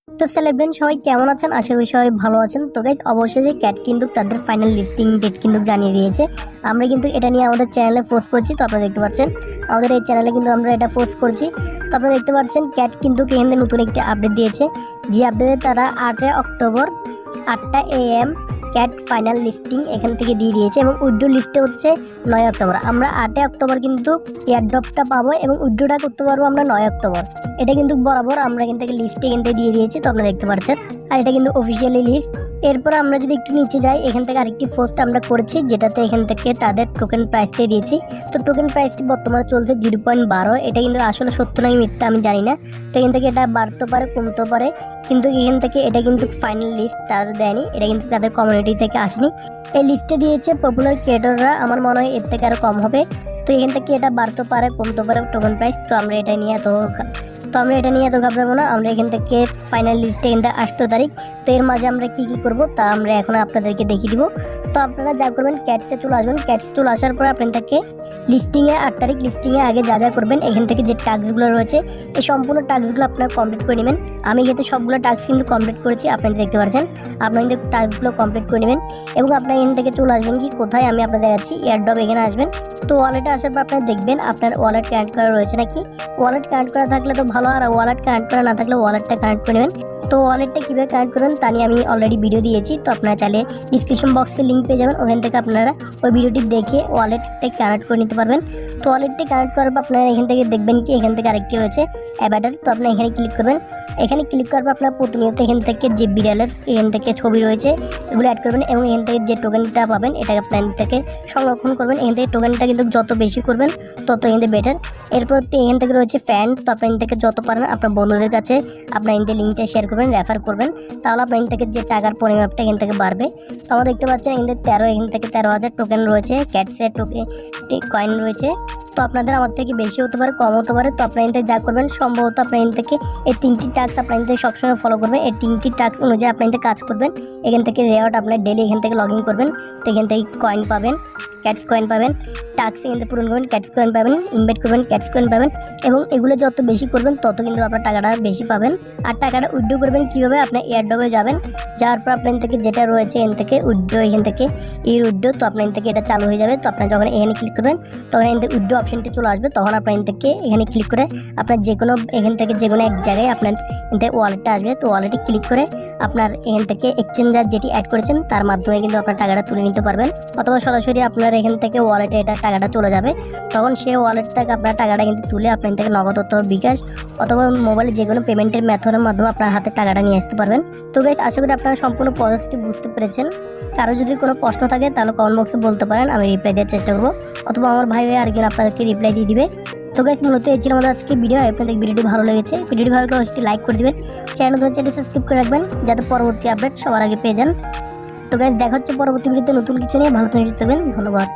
তো সেলিব্রেন্ট সবাই কেমন আছেন? আশা করি সবাই ভালো আছেন। তো গাইস অবশেষে ক্যাট কিন্তু তাদের ফাইনাল লিস্টিং ডেট কিন্তু জানিয়ে দিয়েছে। আমরা কিন্তু এটা নিয়ে আমাদের চ্যানেলে পোস্ট করছি। তো আপনারা দেখতে পাচ্ছেন আমাদের এই চ্যানেলে কিন্তু আমরা এটা পোস্ট করছি। তো আপনারা দেখতে পাচ্ছেন ক্যাট কিন্তু এখান থেকে নতুন একটি আপডেট দিয়েছে, যে আপডেটে তারা 8 অক্টোবর 8টা AM ক্যাট ফাইনাল লিস্টিং এখান থেকে দিয়ে দিয়েছে এবং উইথড্র লিস্টে হচ্ছে 9 অক্টোবর। আমরা 8 অক্টোবর কিন্তু এয়ারড্রপটা পাবো এবং উইথড্রটা করতে পারবো আমরা 9 অক্টোবর। এটা কিন্তু বরাবর আমরা এখান থেকে লিস্টে এখান থেকে দিয়ে দিয়েছি। তো আপনারা দেখতে পাচ্ছেন, আর এটা কিন্তু অফিসিয়ালি লিস্ট। এরপর আমরা যদি একটু নিচে যাই, এখান থেকে আরেকটি পোস্ট আমরা করেছি, যেটাতে এখান থেকে তাদের টোকেন প্রাইসটাই দিয়েছি। তো টোকেন প্রাইসটি বর্তমানে চলছে 0.12। এটা কিন্তু আসলে সত্য নয় মিথ্যা আমি জানি না। তো এখান থেকে এটা বাড়তে পারে কমতে পারে, কিন্তু এখান থেকে এটা কিন্তু ফাইনাল লিস্ট তাদের দেয়নি, এটা কিন্তু তাদের কমিউনিটি থেকে আসেনি। এই লিস্টে দিয়েছে পপুলার ক্রিয়েটররা, আমার মনে হয় এর থেকে আরও কম হবে। তো এখান থেকে এটা বাড়তে পারে কমতে পারে টোকেন প্রাইস। তো আমরা এটা নিয়ে এত ঘাবড়াবো না। আমরা এখান থেকে ফাইনাল লিস্টে কিন্তু 8 তারিখ। তো এর মাঝে আমরা কি করব তা আমরা এখন আপনাদেরকে দেখিয়ে দিব। তো আপনারা যা করবেন, ক্যাটসে চলে আসবেন। ক্যাটসে চলে আসার পর আপনাদেরকে লিস্টিংয়ে 8 তারিখ লিস্টিংয়ে আগে যা করবেন, এখান থেকে যে টাস্কগুলো রয়েছে এই সম্পূর্ণ টাস্কগুলো আপনারা কমপ্লিট করে নেবেন। আমি কিন্তু সবগুলো টাস্ক কিন্তু কমপ্লিট করেছি, আপনারা দেখতে পাচ্ছেন। আপনারা কিন্তু টাস্কগুলো কমপ্লিট করে নেবেন এবং আপনারা এখান থেকে চলে আসবেন কি কোথায়, আমি আপনাদের দেখাচ্ছি। এয়ারড্রপ এখানে আসবেন। তো ওয়ালেটে আসার পর আপনারা দেখবেন আপনার ওয়ালেট কানেক্ট করা রয়েছে নাকি। ওয়ালেট কানেক্ট করা থাকলে তো ভালো, আর ওয়ালেট কানেক্ট করা না থাকলে ওয়ালেটটা কানেক্ট করে নেবেন। তো ওয়ালেটটা কীভাবে কানেক্ট করবেন তা নিয়ে আমি অলরেডি ভিডিও দিয়েছি। তো আপনারা চাইলে ডিসক্রিপশন বক্সে লিঙ্ক পেয়ে যাবেন, ওখান থেকে আপনারা ওই ভিডিওটি দেখে ওয়ালেটটা কানেক্ট করে নিতে পারবেন। তো ওয়ালেটটি কানেক্ট করার পর আপনারা এখান থেকে দেখবেন কি এখান থেকে আরেকটি রয়েছে অ্যাভাটার। তো আপনি এখানে ক্লিক করবেন। এখানে ক্লিক করার পর আপনার প্রতিনিয়ত এখান থেকে যে বিড়ালের এখান থেকে ছবি রয়েছে এগুলো অ্যাড করবেন এবং এখান থেকে যে টোকেনটা পাবেন এটাকে আপনার থেকে সংরক্ষণ করবেন। এখান থেকে টোকেনটা কিন্তু যত বেশি করবেন তত এখান থেকে বেটার। এরপর এখান থেকে রয়েছে ফ্যান। তো আপনার এখান থেকে যত পারেন আপনার বন্ধুদের কাছে আপনার এখান থেকে লিঙ্কটা শেয়ার করবেন, রেফার করবেন, তাহলে আপনার এখান থেকে যে টাকার পরিমাপটা এখান থেকে বাড়বে। তো আমরা দেখতে পাচ্ছেন এখান থেকে 13,000 টোকেন রয়েছে, ক্যাটসের টোকেন কয়েন রয়েছে। তো আপনাদের আমার থেকে বেশি হতে পারে কম হতে পারে। তো আপনার এখান থেকে যা করবেন সম্ভবত আপনার এখান থেকে এই 3টি টাস্ক আপনার এখান থেকে সবসময় ফলো করবেন। এই 3টি টাস্ক অনুযায়ী আপনার এখান থেকে কাজ করবেন। এখান থেকে রেওয়ার্ড আপনার ডেলি এখান থেকে লগ ইন করবেন। তো এখান থেকে কয়েন পাবেন, ক্যাটস কয়েন পাবেন। টাস্ক এখান থেকে পূরণ করবেন, ক্যাটস কয়েন পাবেন। ইনভাইট করবেন, ক্যাটস কয়েন পাবেন। এবং এগুলো যত বেশি করবেন তত কিন্তু আপনার টাকাটা বেশি পাবেন। আর টাকাটা উইথড্র করবেন কীভাবে, আপনার এয়ারড্রপে যাবেন, যাওয়ার পর আপনার থেকে যেটা রয়েছে এখান থেকে উইথড্র, এখান থেকে উইথড্র। তো আপনার থেকে এটা চালু হয়ে যাবে। তো আপনার যখন এখানে ক্লিক করবেন তখন এখান থেকে উইথড্র অপশনটি চলে আসবে। তখন আপনার থেকে এখানে ক্লিক করে আপনার এখান থেকে যে কোনো এক জায়গায় আপনার এখান থেকে ওয়ালেটটা আসবে। তো ওয়ালেটে ক্লিক করে আপনার এখান থেকে এক্সচেঞ্জার যেটি অ্যাড করেছেন তার মাধ্যমে কিন্তু আপনার টাকাটা তুলে নিতে পারবেন, অথবা সরাসরি আপনার এখান থেকে ওয়ালেটে এটা টাকাটা চলে যাবে। তখন সেই ওয়ালেট থেকে আপনার টাকাটা কিন্তু তুলে আপনার থেকে নগদ অথবা বিকাশ অথবা মোবাইলে যে কোনো পেমেন্টের মেথডের মাধ্যমে আপনার হাতে টাকাটা নিয়ে আসতে পারবেন। তো গাইস আশা করি আপনারা সম্পূর্ণ প্রসেসটি বুঝতে পেরেছেন। কারো যদি কোনো প্রশ্ন থাকে তাহলে কমেন্ট বক্সে বলতে পারেন, আমি রিপ্লাই দেওয়ার চেষ্টা করবো, অথবা আমার ভাই আরেকজন আপনাদেরকে রিপ্লাই দিয়ে দিবে। তো গাইস মূলত এই ছিল আমাদের আজকে ভিডিও। আপনাদের ভিডিওটি ভালো লেগেছে, ভিডিওটি ভালো লাগলে অবশ্যই লাইক করে দিবেন, চ্যানেলটি সাবস্ক্রাইব করে রাখবেন যাতে পরবর্তী আপডেট সবার আগে পেয়ে যান। তো গাইস দেখা হচ্ছে পরবর্তী ভিডিওতে নতুন কিছু নিয়ে। ভালো থাকবেন, ধন্যবাদ।